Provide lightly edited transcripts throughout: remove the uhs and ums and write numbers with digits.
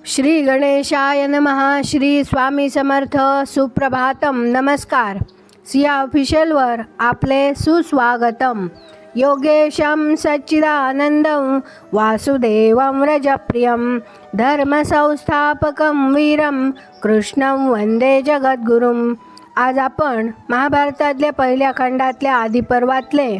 श्री गणेशाय नमः. श्री स्वामी समर्थ. सुप्रभातम. नमस्कार. सिया ऑफिशियलवर आपले सुस्वागतम. योगेशं सच्चिदानंदं वासुदेवं व्रजप्रियं धर्मसंस्थापकं वीरं कृष्णं वंदे जगद्गुरुं. आज आपण महाभारतातल्या पहिल्या खंडातल्या आदिपर्वातले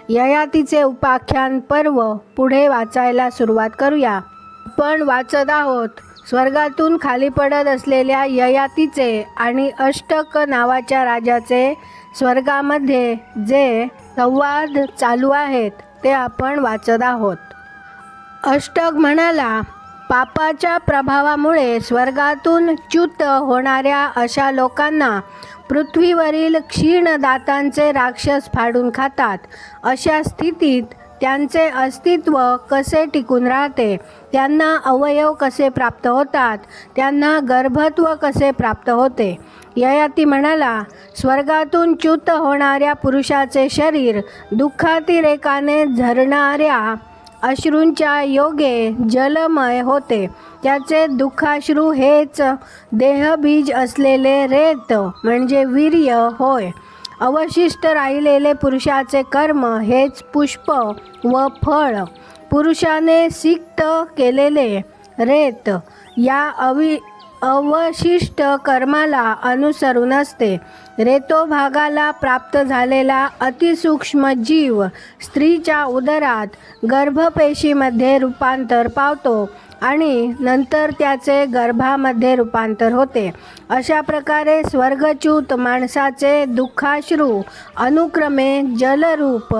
ययातीचे उपाख्यान पर्व पुढे वाचायला सुरुवात करूया. आपण वाचत आहोत स्वर्गातून खाली पडत असलेल्या ययातीचे आणि अष्टक नावाच्या राजाचे स्वर्गामध्ये जे संवाद चालू आहेत ते आपण वाचत आहोत. अष्टक म्हणाला, पापाच्या प्रभावामुळे स्वर्गातून च्युत होणाऱ्या अशा लोकांना पृथ्वीवरील क्षीण दातांचे राक्षस फाडून खातात. अशा स्थितीत त्यांचे अस्तित्व कसे टिकून राहते, त्यांना अवयव कसे प्राप्त होतात, त्यांना गर्भत्व कसे प्राप्त होते. ययाती म्हणाला, स्वर्गातून च्युत होणाऱ्या पुरुषाचे शरीर दुःखातिरेकाने झरणाऱ्या अश्रूंच्या योगे जलमय होते. त्याचे दुःखाश्रू हेच देहबीज असलेले रेत म्हणजे वीर्य होय. अवशिष्ट राहिलेले पुरुषाचे कर्म हेच पुष्प व फळ. पुरुषाने सिक्त केलेले रेत या अवशिष्ट कर्माला अनुसरून असते. रेतोभागाला प्राप्त झालेला अतिसूक्ष्म जीव स्त्रीच्या उदरात गर्भपेशीमध्ये रूपांतर पावतो आणि नंतर त्याचे गर्भामध्ये रूपांतर होते. अशा प्रकारे स्वर्गच्युत माणसाचे दुःखाश्रू अनुक्रमे जलरूप,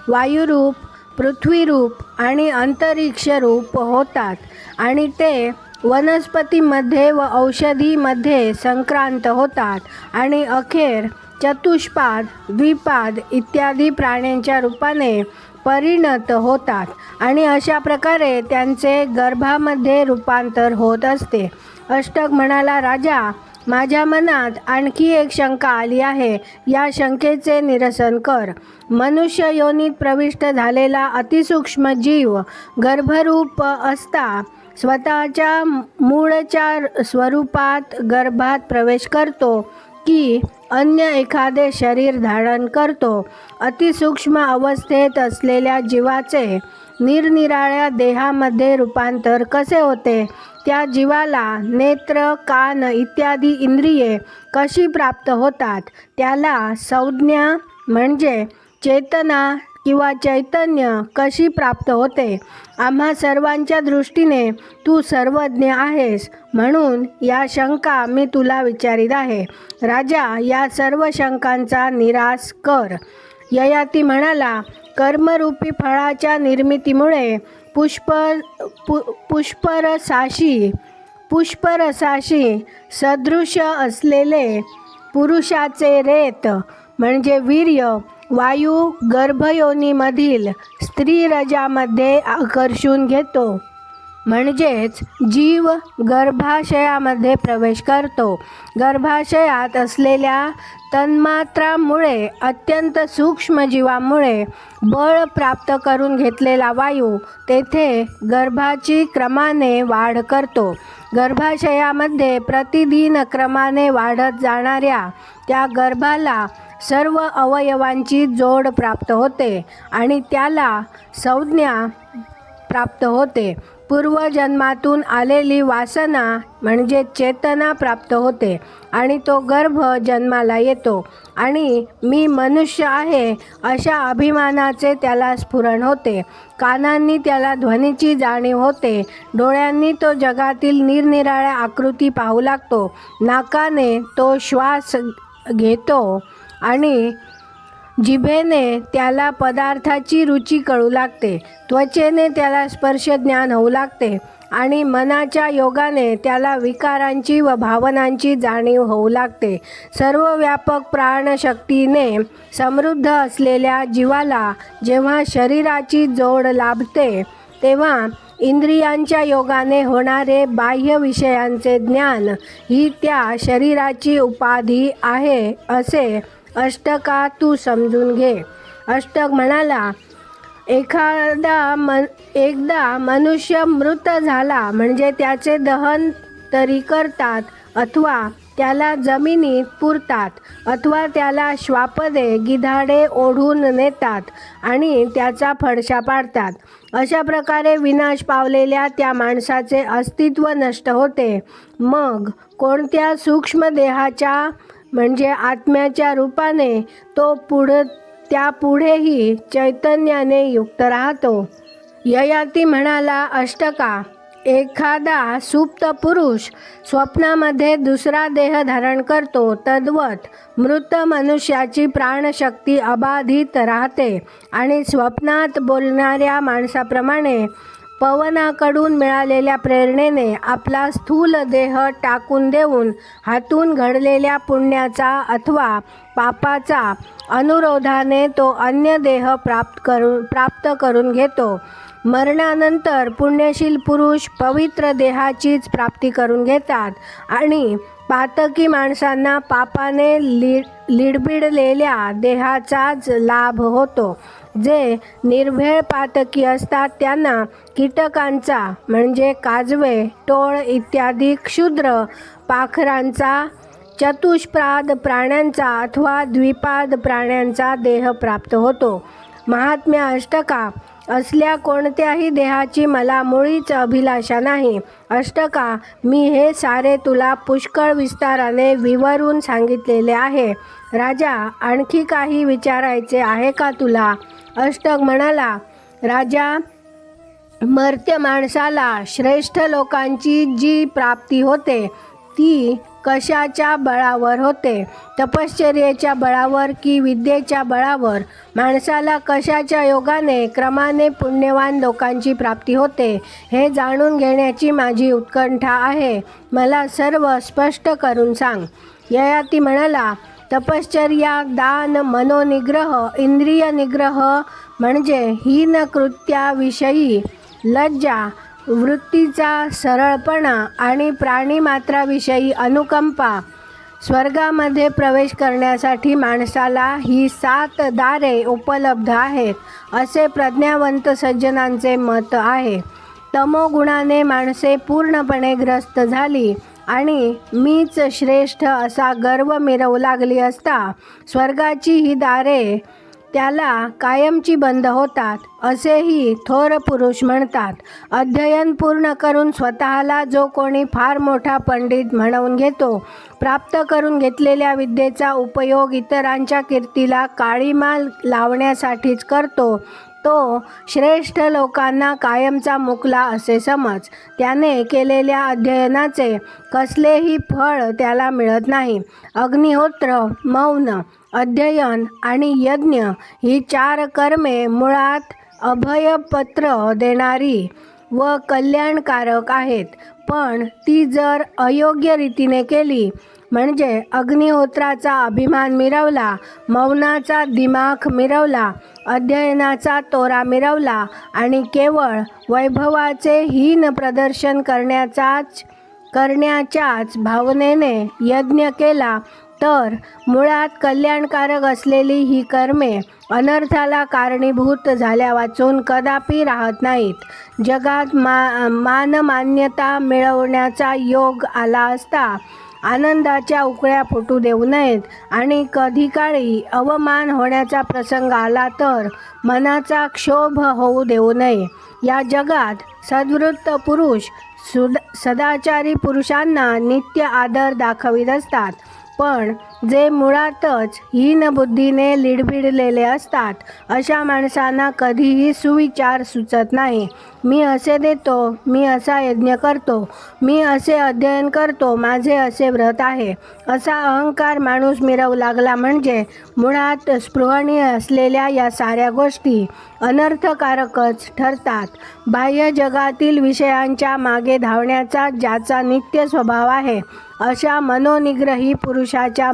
वायुरूप, पृथ्वीरूप आणि अंतरिक्षरूप होतात आणि ते वनस्पतीमध्ये व औषधीमध्ये संक्रांत होतात आणि अखेर चतुष्पाद, द्विपाद इत्यादी प्राण्यांच्या रूपाने परिणत होतात आणि अशा प्रकारे त्यांचे गर्भामध्ये रूपांतर होत असते. अष्टक म्हणाला, राजा, माझ्या मनात आणखी एक शंका आली आहे. या शंकेचे निरसन कर. मनुष्य योनीत प्रविष्ट झालेला अतिसूक्ष्म जीव गर्भरूप असता स्वतःच्या मूळच्या स्वरूपात गर्भात प्रवेश करतो की अन्य एखादे शरीर धारण करतो. अतिसूक्ष्म अवस्थेत असलेल्या जीवाचे निरनिराळ्या देहामध्ये रूपांतर कसे होते? त्या जीवाला नेत्र, कान इत्यादी इंद्रिये कशी प्राप्त होतात? त्याला संज्ञा म्हणजे चेतना किंवा चैतन्य कशी प्राप्त होते? आम्हा सर्वांच्या दृष्टीने तू सर्वज्ञ आहेस, म्हणून या शंका मी तुला विचारित आहे. राजा, या सर्व शंकांचा निराश कर. ययाती म्हणाला, कर्मरूपी फळाच्या निर्मितीमुळे पुष्परसाशी सदृश असलेले पुरुषाचे रेत म्हणजे वीर्य वायू गर्भयोनीमधील स्त्रीरजामध्ये आकर्षून घेतो. म्हणजेच जीव गर्भाशयामध्ये प्रवेश करतो. गर्भाशयात असलेल्या तन्मात्रामुळे अत्यंत सूक्ष्म जीवामुळे बळ प्राप्त करून घेतलेला वायू तेथे गर्भाची क्रमाने वाढ करतो. गर्भाशयामध्ये प्रतिदिन क्रमाने वाढत जाणाऱ्या त्या गर्भाला सर्व अवयवांची जोड प्राप्त होते आणि त्याला संज्ञा प्राप्त होते. पूर्वजन्मातून आलेली वासना म्हणजे चेतना प्राप्त होते आणि तो गर्भ जन्माला येतो आणि मी मनुष्य आहे अशा अभिमानाचे त्याला स्फुरण होते. कानांनी त्याला ध्वनीची जाणीव होते. डोळ्यांनी तो जगातील निरनिराळ्या आकृती पाहू लागतो. नाकाने तो श्वास घेतो आणि जिभेने त्याला पदार्थाची रुची कळू लागते. त्वचेने त्याला स्पर्श ज्ञान होऊ लागते आणि मनाच्या योगाने त्याला विकारांची व भावनांची जाणीव होऊ लागते. सर्व व्यापक प्राणशक्तीने समृद्ध असलेल्या जीवाला जेव्हा शरीराची जोड लाभते तेव्हा इंद्रियांच्या योगाने होणारे बाह्य विषयांचे ज्ञान ही त्या शरीराची उपाधी आहे असे अष्टका तू समजून घे. अष्टक म्हणाला, एकदा मनुष्य मृत झाला म्हणजे त्याचे दहन तरी करतात, अथवा त्याला जमिनीत पुरतात, अथवा त्याला श्वापदे गिधाडे ओढून नेतात आणि त्याचा फडशा पाडतात. अशा प्रकारे विनाश पावलेल्या त्या माणसाचे अस्तित्व नष्ट होते. मग कोणत्या सूक्ष्म देहाच्या म्हणजे आत्म्याच्या रूपाने तो त्यापुढेही चैतन्याने युक्त राहतो. ययाती म्हणाला, अष्टका, एखादा सुप्त पुरुष स्वप्नामध्ये दुसरा देह धारण करतो, तद्वत मृत मनुष्याची प्राणशक्ती अबाधित राहते आणि स्वप्नात बोलणाऱ्या माणसाप्रमाणे पवनाकडून मिळालेल्या प्रेरणेने आपला स्थूल देह टाकून देऊन हातून घडलेल्या पुण्याचा अथवा पापाचा अनुरोधाने तो अन्य देह प्राप्त करून घेतो. मरणानंतर पुण्यशील पुरुष पवित्र देहाचीच प्राप्ती करून घेतात आणि पातकी माणसांना पापाने लिडबिडलेल्या देहाचाच लाभ होतो. जे निर्भेळ पातकी असतात त्यांना कीटकांचा म्हणजे काजवे, टोळ इत्यादी क्षुद्र पाखरांचा, चतुष्पाद प्राण्यांचा अथवा द्विपाद प्राण्यांचा देह प्राप्त होतो. महात्म्य अष्टका, असल्या कोणत्याही देहाची मला मुळीच अभिलाषा नाही. अष्टका, मी हे सारे तुला पुष्कळ विस्ताराने विवरून सांगितलेले आहे. राजा, आणखी काही विचारायचे आहे का तुला? अष्टक म्हणाला, राजा, मर्त्य माणसाला श्रेष्ठ लोकांची जी प्राप्ती होते ती कशाच्या बळावर होते? तपश्चर्येच्या बळावर की विद्येच्या बळावर? माणसाला कशाच्या योगाने क्रमाने पुण्यवान लोकांची प्राप्ती होते हे जाणून घेण्याची माझी उत्कंठा आहे. मला सर्व स्पष्ट करून सांग. ययाती म्हणाला, तपश्चर्या, दान, मनोनिग्रह, इंद्रिय निग्रह म्हणजे हीन कृत्याविषयी लज्जा, वृत्तीचा सरळपणा आणि प्राणीमात्राविषयी अनुकंपा. स्वर्गामध्ये प्रवेश करण्यासाठी माणसाला ही 7 दारे उपलब्ध आहेत असे प्रज्ञावंत सज्जनांचे मत आहे. तमोगुणाने माणसे पूर्णपणे ग्रस्त झाली आणि मीच श्रेष्ठ असा गर्व मिरवू लागली असता स्वर्गाची ही दारे त्याला कायमची बंद होतात असेही थोर पुरुष म्हणतात. अध्ययन पूर्ण करून स्वतःला जो कोणी फार मोठा पंडित म्हणवून घेतो, प्राप्त करून घेतलेल्या विद्येचा उपयोग इतरांच्या कीर्तीला काळीमा लावण्यासाठीच करतो, तो श्रेष्ठ लोकांना कायमचा मुकला असे समज. त्याने केलेल्या अध्ययनाचे कसलेही फळ त्याला मिळत नाही. अग्निहोत्र, मौन, अध्ययन आणि यज्ञ ही 4 कर्मे मुळात अभयपत्र देणारी व कल्याणकारक आहेत. पण ती जर अयोग्य रीतीने केली म्हणजे अग्निहोत्राचा अभिमान मिरवला, मौनाचा दिमाख मिरवला, अध्ययनाचा तोरा मिरवला आणि केवळ वैभवाचे हीन प्रदर्शन करण्याच्याच भावनेने यज्ञ केला तर मुळात कल्याणकारक असलेली ही कर्मे अनर्थाला कारणीभूत झाल्या वाचून कदापि राहत नाहीत. जगात मानमान्यता मिळवण्याचा योग आला असता आनंदाच्या उकळ्या फुटू देऊ नयेत आणि कधी काळी अवमान होण्याचा प्रसंग आला तर मनाचा क्षोभ होऊ देऊ नये. या जगात सद्वृत्त पुरुष सदाचारी पुरुषांना नित्य आदर दाखवित असतात, पण जे मुळातच हीन बुद्धीने लिडबिडलेले असतात अशा माणसांना कधीही सुविचार सुचत नाही. मी असे देतो, मी असा यज्ञ करतो, मी असे अध्ययन करतो, माझे असे व्रत आहे असा अहंकार माणूस मिरवू लागला म्हणजे मुळात स्पृहणीय असलेल्या या साऱ्या गोष्टी अनर्थकारकच ठरतात. बाह्य जगातील विषयांच्या मागे धावण्याचा ज्याचा नित्य स्वभाव आहे अशा मनोनिग्रही पुरुषाच्या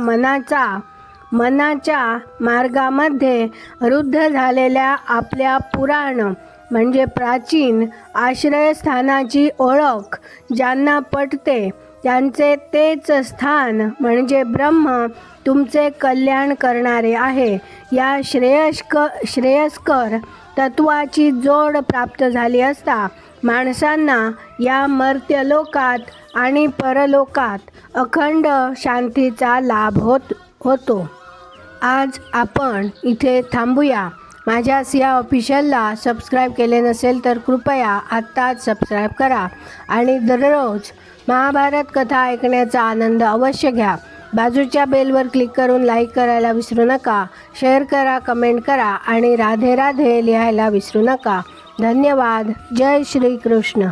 मनाच्या मार्गामध्ये रुद्ध झालेल्या आपल्या पुराण म्हणजे प्राचीन आश्रयस्थानाची ओळख ज्यांना पटते त्यांचे तेच स्थान म्हणजे ब्रह्म तुमचे कल्याण करणारे आहे. या श्रेयस्कर तत्वाची जोड प्राप्त झाली असता माणसांना या मर्त्यलोकात आणि परलोकात अखंड शांतीचा लाभ होतो. आज आपण इथे थांबूया. माझ्या सिया ऑफिशियलला सबस्क्राईब केले नसेल तर कृपया आत्ताच सबस्क्राईब करा आणि दररोज महाभारत कथा ऐकण्याचा आनंद अवश्य घ्या. बाजूच्या बेलवर क्लिक करून लाईक करायला विसरू नका. शेअर करा, कमेंट करा आणि राधे राधे लिहायला विसरू नका. धन्यवाद. जय श्री कृष्ण.